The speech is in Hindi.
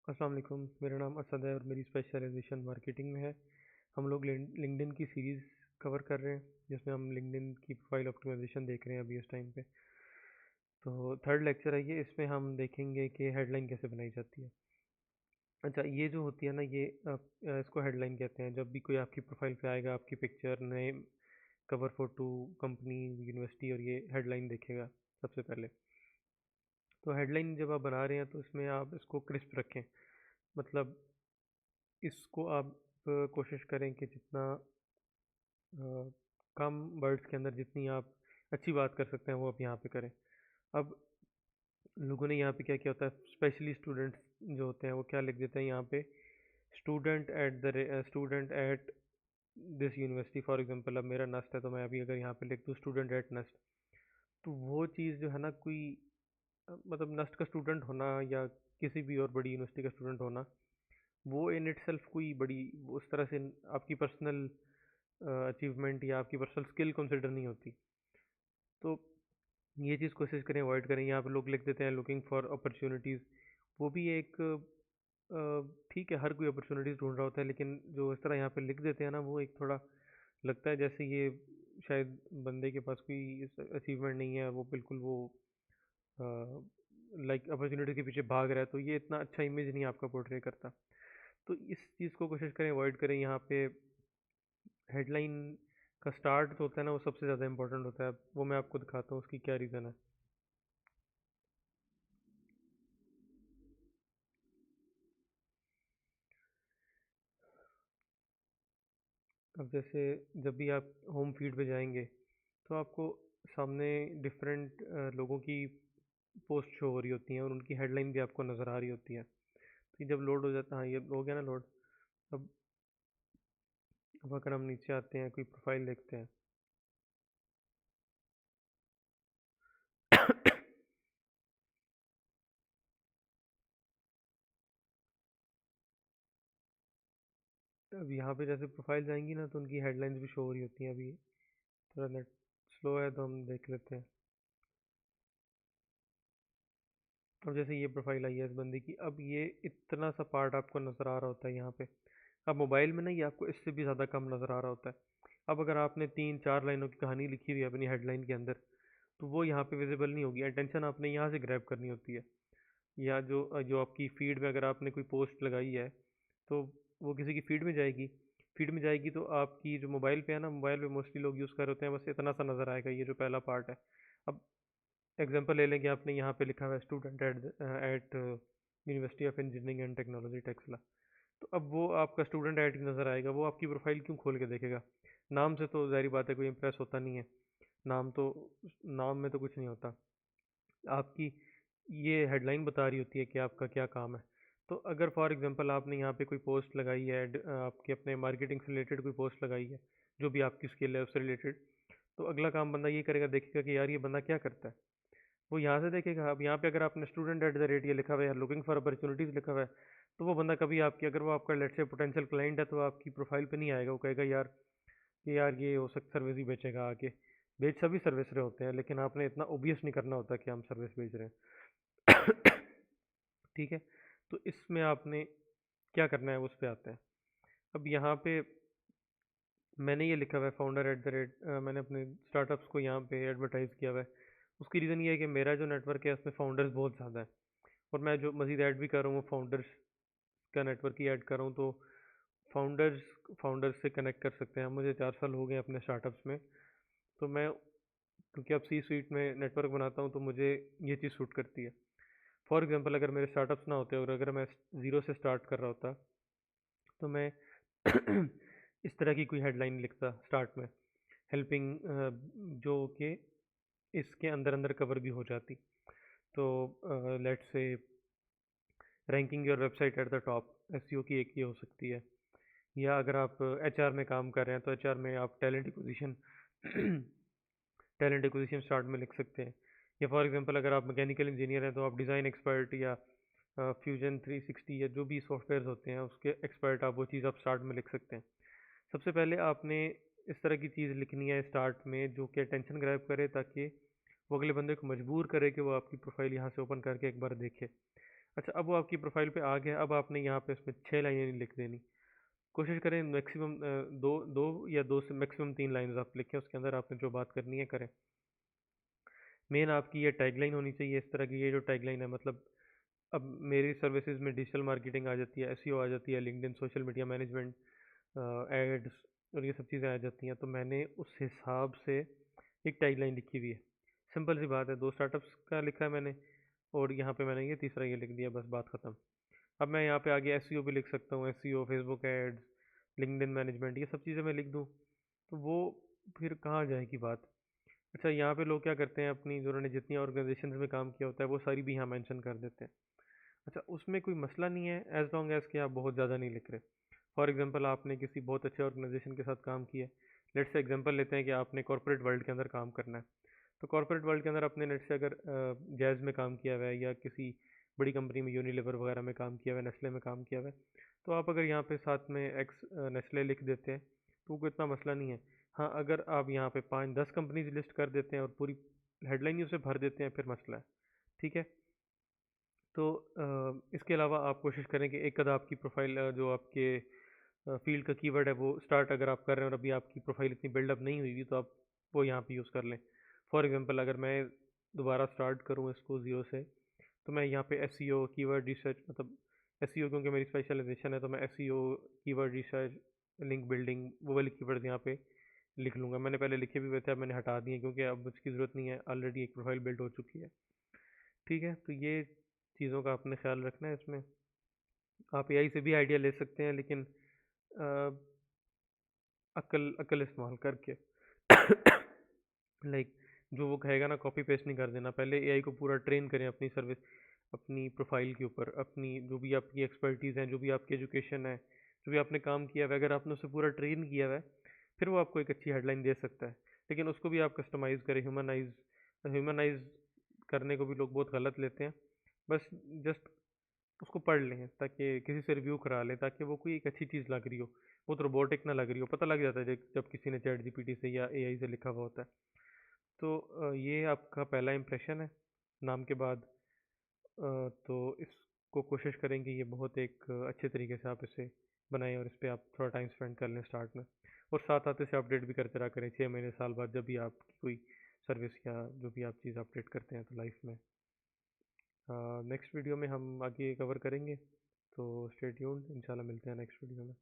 अस्सलाम वालेकुम। मेरा नाम असद है और मेरी स्पेशलाइजेशन मार्केटिंग में है। हम लोग लिंक्डइन की सीरीज़ कवर कर रहे हैं जिसमें हम लिंक्डइन की प्रोफाइल ऑप्टिमाइजेशन देख रहे हैं अभी इस टाइम पे। तो थर्ड लेक्चर है ये, इसमें हम देखेंगे कि हेडलाइन कैसे बनाई जाती है। अच्छा, ये जो होती है ना, ये इसको हेडलाइन कहते हैं। जब भी कोई आपकी प्रोफाइल पे आएगा, आपकी picture, name, cover photo, company, university, और ये हेडलाइन देखेगा सबसे पहले। तो हेडलाइन जब आप बना रहे हैं तो इसमें आप इसको क्रिस्प रखें। मतलब इसको आप कोशिश करें कि जितना कम वर्ड्स के अंदर जितनी आप अच्छी बात कर सकते हैं वो आप यहाँ पे करें। अब लोगों ने यहाँ पे क्या किया होता है, स्पेशली स्टूडेंट्स जो होते हैं वो क्या लिख देते हैं यहाँ पे, student at this university for example. अब मेरा नस्ट है तो मैं अभी अगर यहाँ पे लिख दूँ स्टूडेंट एट नस्ट, तो वो चीज़ जो है ना, कोई मतलब नस्ट का स्टूडेंट होना या किसी भी और बड़ी यूनिवर्सिटी का स्टूडेंट होना, वो इन इट सेल्फ कोई बड़ी उस तरह से आपकी पर्सनल अचीवमेंट या आपकी पर्सनल स्किल कंसिडर नहीं होती। तो ये चीज़ कोशिश करें अवॉइड करें। यहाँ पे लोग लिख देते हैं लुकिंग फॉर अपॉर्चुनिटीज़। वो भी एक ठीक है, हर कोई अपॉर्चुनिटीज़ ढूंढ रहा होता है, लेकिन जो इस तरह यहाँ पे लिख देते हैं ना, वो एक थोड़ा लगता है जैसे ये शायद बंदे के पास कोई अचीवमेंट नहीं है, वो बिल्कुल वो लाइक अपॉर्चुनिटी के पीछे भाग रहा है। तो ये इतना अच्छा इमेज नहीं आपका पोर्ट्रे करता। तो इस चीज़ को कोशिश करें अवॉइड करें। यहाँ पे हेडलाइन का स्टार्ट जो होता है ना, वो सबसे ज़्यादा इंपॉर्टेंट होता है। वो मैं आपको दिखाता हूँ उसकी क्या रीज़न है। अब जैसे जब भी आप होम फीड पे जाएंगे तो आपको सामने डिफरेंट लोगों की पोस्ट शो हो रही होती हैं और उनकी हेडलाइन भी आपको नज़र आ रही होती है। तो ये जब लोड हो जाता है, हाँ ये हो गया ना लोड। अब अब अगर हम नीचे आते हैं, कोई प्रोफाइल देखते हैं। अब यहाँ पे जैसे प्रोफाइल जाएंगी ना, तो उनकी हेडलाइंस भी शो हो रही होती हैं। अभी थोड़ा नेट स्लो है तो हम देख लेते हैं। अब जैसे ये प्रोफाइल आई है इस बंदे की, अब ये इतना सा पार्ट आपको नज़र आ रहा होता है यहाँ पे। अब मोबाइल में ना ये आपको इससे भी ज़्यादा कम नज़र आ रहा होता है। अब अगर आपने 3-4 लाइनों की कहानी लिखी हुई है अपनी हेडलाइन के अंदर, तो वो यहाँ पे विजिबल नहीं होगी। अटेंशन आपने यहाँ से ग्रैब करनी होती है। या जो जो आपकी फीड में अगर आपने कोई पोस्ट लगाई है, तो वो किसी की फीड में जाएगी। फीड में जाएगी तो आपकी जो मोबाइल पे है ना, मोबाइल पे मोस्टली लोग यूज़ कर रहे होते हैं, बस इतना सा नज़र आएगा, ये जो पहला पार्ट है। अब एग्जांपल ले लें कि आपने यहाँ पे लिखा हुआ है student at university of engineering and technology Taxila. तो अब वो आपका स्टूडेंट एट ही नज़र आएगा, वो आपकी प्रोफाइल क्यों खोल के देखेगा? नाम से तो ज़ाहिर बात है कोई इम्प्रेस होता नहीं है। नाम तो नाम में तो कुछ नहीं होता। आपकी ये हेडलाइन बता रही होती है कि आपका क्या काम है। तो अगर फॉर एग्जांपल आपने यहाँ पे कोई पोस्ट लगाई है, आपके अपने मार्केटिंग से रिलेटेड कोई पोस्ट लगाई है, जो भी आपकी स्किल है उससे रिलेटेड, तो अगला काम बंदा ये करेगा, देखेगा कि यार ये बंदा क्या करता है। वो यहाँ से देखेगा। अब यहाँ पे अगर आपने स्टूडेंट एट द रेट ये लिखा हुआ है, लुकिंग फॉर अपॉर्चुनिटीज़ लिखा हुआ है, तो वो बंदा कभी आपकी, अगर वो आपका लेट्स से पोटेंशियल क्लाइंट है, तो आपकी प्रोफाइल पे नहीं आएगा। वो कहेगा यार कि यार ये हो सकता सर्विस ही बेचेगा आके। बेच सभी सर्विस रहे होते हैं, लेकिन आपने इतना ओबियस नहीं करना होता कि हम सर्विस बेच रहे हैं। ठीक है। तो इसमें आपने क्या करना है उस पे आते हैं। अब यहाँ पे मैंने ये लिखा हुआ है फाउंडर एट द रेट, मैंने अपने स्टार्टअप्स को यहाँ पे एडवर्टाइज़ किया हुआ है। उसकी रीज़न ये है कि मेरा जो नेटवर्क है उसमें फाउंडर्स बहुत ज़्यादा है, और मैं जो मज़ीद ऐड भी कर रहा हूँ वो फाउंडर्स का नेटवर्क ही ऐड कर रहा हूँ। तो फाउंडर्स फाउंडर्स से कनेक्ट कर सकते हैं। मुझे 4 साल हो गए अपने स्टार्टअप्स में। तो मैं, क्योंकि अब सी स्वीट में नेटवर्क बनाता हूँ, तो मुझे ये चीज़ सूट करती है। फॉर एग्जांपल अगर मेरे स्टार्टअप्स ना होते और अगर मैं ज़ीरो से स्टार्ट कर रहा होता, तो मैं इस तरह की कोई हेडलाइन लिखता स्टार्ट में, हेल्पिंग, जो कि इसके अंदर अंदर कवर भी हो जाती। तो let's say ranking your website at the top, SEO की एक ये हो सकती है। या अगर आप एचआर में काम कर रहे हैं, तो एचआर में आप talent acquisition talent acquisition start में लिख सकते हैं। या फॉर एग्जांपल अगर आप मैकेनिकल इंजीनियर हैं, तो आप डिज़ाइन एक्सपर्ट या फ्यूजन 360 या जो भी सॉफ्टवेयर होते हैं उसके एक्सपर्ट, आप वो चीज़ आप स्टार्ट में लिख सकते हैं। सबसे पहले आपने इस तरह की चीज़ लिखनी है स्टार्ट में जो कि अटेंशन ग्रैब करे, ताकि वो अगले बंदे को मजबूर करे कि वो आपकी प्रोफाइल यहाँ से ओपन करके एक बार देखे। अच्छा, अब वो आपकी प्रोफाइल पे आ गया, अब आपने यहाँ पे इसमें 6 लाइनें नहीं लिख देनी। कोशिश करें मैक्सिमम दो दो या दो से मैक्सिमम 3 लाइन्स आप लिखें, उसके अंदर आपने जो बात करनी है करें। मेन आपकी ये टैगलाइन होनी चाहिए इस तरह की, ये जो टैगलाइन है मतलब अब मेरी सर्विसेज में डिजिटल मार्केटिंग आ जाती है, एसईओ आ जाती है, LinkedIn social media management, ads और ये सब चीज़ें आ जाती हैं, तो मैंने उस हिसाब से एक टैगलाइन लिखी हुई है। सिंपल सी बात है, 2 स्टार्टअप्स का लिखा है मैंने और यहाँ पे मैंने ये तीसरा ये लिख दिया, बस बात ख़त्म। अब मैं यहाँ पे आगे एसईओ भी लिख सकता हूँ, SEO, Facebook ads, LinkedIn management, ये सब चीज़ें मैं लिख दूँ तो वो फिर कहाँ जाएगी बात। अच्छा, यहाँ पे लोग क्या करते हैं, अपनी जो उन्होंने जितनी ऑर्गेनाइजेशन में काम किया होता है वो सारी भी यहाँ मेंशन कर देते हैं। अच्छा, उसमें कोई मसला नहीं है एज लॉन्ग एज कि आप बहुत ज़्यादा नहीं लिख रहे। फॉर एग्जांपल आपने किसी बहुत अच्छे ऑर्गेनाइजेशन के साथ काम किया है। लेट्स से एग्जांपल लेते हैं कि आपने कॉर्पोरेट वर्ल्ड के अंदर काम करना है। तो कॉर्पोरेट वर्ल्ड के अंदर आपने लेट्स से अगर जैज़ में काम किया हुआ है या किसी बड़ी कंपनी में यूनिलीवर वगैरह में काम किया हुआ है, नेस्ले में काम किया हुआ है, तो आप अगर यहाँ पे साथ में एक्स नेस्ले लिख देते हैं तो कोई इतना मसला नहीं है। हाँ, अगर आप यहाँ पे 5-10 कंपनीज लिस्ट कर देते हैं और पूरी हेडलाइन ही उसे भर देते हैं, फिर मसला है। ठीक है। तो इसके अलावा आप कोशिश करें कि एक आधा आपकी प्रोफाइल जो आपके फील्ड का कीवर्ड है वो स्टार्ट अगर आप कर रहे हैं और अभी आपकी प्रोफाइल इतनी बिल्डअप नहीं हुई हुई तो आप वो यहाँ पे यूज़ कर लें। फॉर एग्जांपल अगर मैं दोबारा स्टार्ट करूँ इसको ज़ीरो से, तो मैं यहाँ पे एसईओ कीवर्ड रिसर्च मतलब एसईओ क्योंकि मेरी स्पेशलाइजेशन है तो मैं SEO keyword research link building वो वाले कीवर्ड यहाँ पे लिख लूँगा। मैंने पहले लिखे भी हुए थे, अब मैंने हटा दिए क्योंकि अब उसकी ज़रूरत नहीं है, ऑलरेडी एक प्रोफाइल बिल्ड हो चुकी है। ठीक है, तो ये चीज़ों का आपने ख्याल रखना है इसमें। आप एआई से भी आइडिया ले सकते हैं लेकिन अ, अक्ल अक्ल इस्तेमाल करके लाइक जो वो कहेगा ना कॉपी पेस्ट नहीं कर देना। पहले एआई को पूरा ट्रेन करें अपनी सर्विस अपनी प्रोफाइल के ऊपर, अपनी जो भी आपकी एक्सपर्टीज़ है, जो भी आपकी एजुकेशन है, जो भी आपने काम किया हुआ है, अगर आपने उसे पूरा ट्रेन किया हुआ है फिर वो आपको एक अच्छी हेडलाइन दे सकता है। लेकिन उसको भी आप कस्टमाइज़ करें, ह्यूमनाइज ह्यूमनाइज करने को भी लोग बहुत गलत लेते हैं। बस जस्ट उसको पढ़ लें ताकि किसी से रिव्यू करा लें ताकि वो कोई एक अच्छी चीज़ लग रही हो, बहुत रोबोटिक ना लग रही हो। पता लग जाता है जब किसी ने चैट जीपीटी से या एआई से लिखा हुआ होता है। तो ये आपका पहला इम्प्रेशन है नाम के बाद। तो इसको कोशिश करेंगे ये बहुत एक अच्छे तरीके से आप इसे बनाएं और इस पर आप थोड़ा टाइम स्पेंड कर लें स्टार्ट में। और साथ साथ इसे अपडेट भी करते रहा करें 6 महीने साल बाद जब भी आपकी कोई सर्विस या जो भी आप चीज़ अपडेट करते हैं तो लाइफ में। नेक्स्ट वीडियो में हम आगे कवर करेंगे, तो स्टे ट्यून्ड, इंशाल्लाह मिलते हैं नेक्स्ट वीडियो में।